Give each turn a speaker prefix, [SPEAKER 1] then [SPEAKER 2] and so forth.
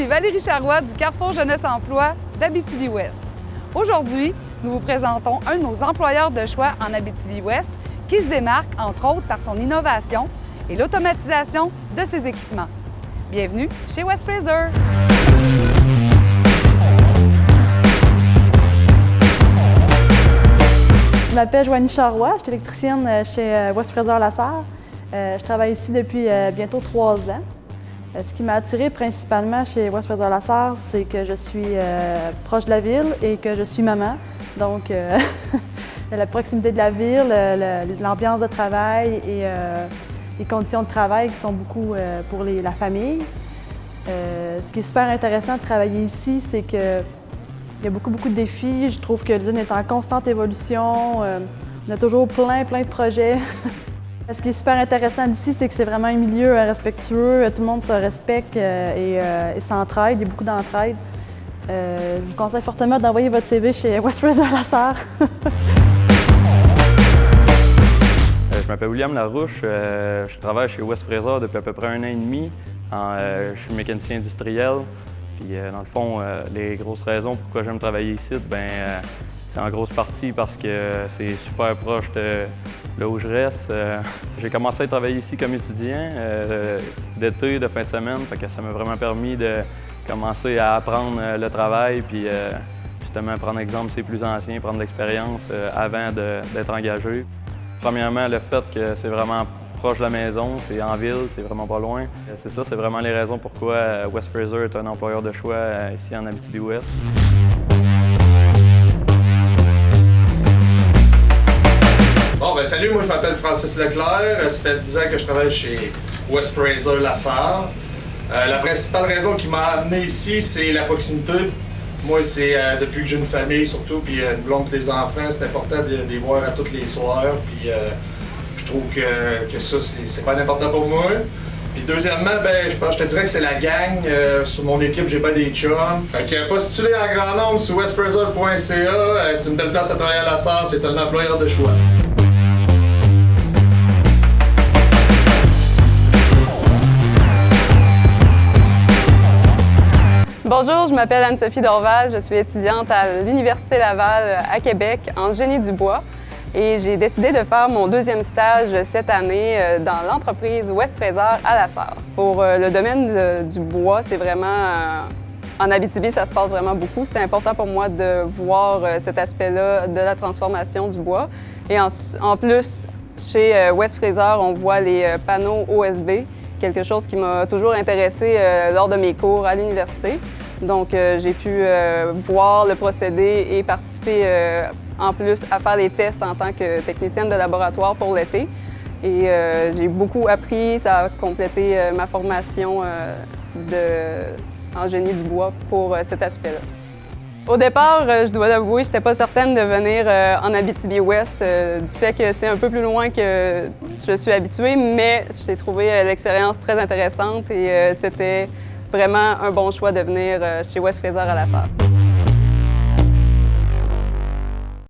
[SPEAKER 1] Ici Valérie Charrois du Carrefour Jeunesse Emploi d'Abitibi-Ouest. Aujourd'hui, nous vous présentons un de nos employeurs de choix en Abitibi-Ouest qui se démarque entre autres par son innovation et l'automatisation de ses équipements. Bienvenue chez West Fraser!
[SPEAKER 2] Je m'appelle Joanie Charrois, je suis électricienne chez West Fraser Lasserre. Je travaille ici depuis bientôt 3 ans. Ce qui m'a attirée principalement chez West Fraser Lasserre, c'est que je suis proche de la ville et que je suis maman. Donc, la proximité de la ville, l'ambiance de travail et les conditions de travail qui sont beaucoup pour la famille. Ce qui est super intéressant de travailler ici, c'est que il y a beaucoup de défis. Je trouve que l'usine est en constante évolution. On a toujours plein de projets. Ce qui est super intéressant d'ici, c'est que c'est vraiment un milieu respectueux. Tout le monde se respecte et s'entraide. Il y a beaucoup d'entraide. Je vous conseille fortement d'envoyer votre CV chez West Fraser Lasserre.
[SPEAKER 3] Je m'appelle William Larouche. Je travaille chez West Fraser depuis à peu près 1 an et demi. Je suis mécanicien industriel. Puis, dans le fond, les grosses raisons pourquoi j'aime travailler ici, c'est en grosse partie parce que c'est super proche de là où je reste. J'ai commencé à travailler ici comme étudiant d'été, de fin de semaine, fait que ça m'a vraiment permis de commencer à apprendre le travail, puis justement prendre exemple sur les plus anciens, prendre de l'expérience avant d'être engagé. Premièrement, le fait que c'est vraiment proche de la maison, c'est en ville, c'est vraiment pas loin. C'est ça, c'est vraiment les raisons pourquoi West Fraser est un employeur de choix ici en Abitibi-Ouest.
[SPEAKER 4] Bon, ben salut, moi je m'appelle Francis Leclerc. Ça fait 10 ans que je travaille chez West Fraser Lasserre. La principale raison qui m'a amené ici, c'est la proximité. Moi, c'est depuis que j'ai une famille surtout, puis une blonde et des enfants, c'est important de les voir à tous les soirs. Puis je trouve que ça, c'est pas important pour moi. Puis deuxièmement, ben, je te dirais que c'est la gang. Sur mon équipe, j'ai pas des chums. Fait que postulez en grand nombre sur westfraser.ca. C'est une belle place à travailler à Lasserre, c'est un employeur de choix.
[SPEAKER 5] Bonjour, je m'appelle Anne-Sophie Dorval, je suis étudiante à l'Université Laval à Québec en génie du bois et j'ai décidé de faire mon 2e stage cette année dans l'entreprise West Fraser à Lasserre. Pour le domaine du bois, c'est vraiment en Abitibi, ça se passe vraiment beaucoup. C'était important pour moi de voir cet aspect-là de la transformation du bois. Et en plus, chez West Fraser, on voit les panneaux OSB, quelque chose qui m'a toujours intéressée lors de mes cours à l'université. Donc, j'ai pu voir le procédé et participer en plus à faire des tests en tant que technicienne de laboratoire pour l'été. Et j'ai beaucoup appris, ça a complété ma formation en génie du bois pour cet aspect-là. Au départ, je dois l'avouer, je n'étais pas certaine de venir en Abitibi-Ouest du fait que c'est un peu plus loin que je suis habituée, mais j'ai trouvé l'expérience très intéressante et c'était vraiment un bon choix de venir chez West Fraser à Lasserre.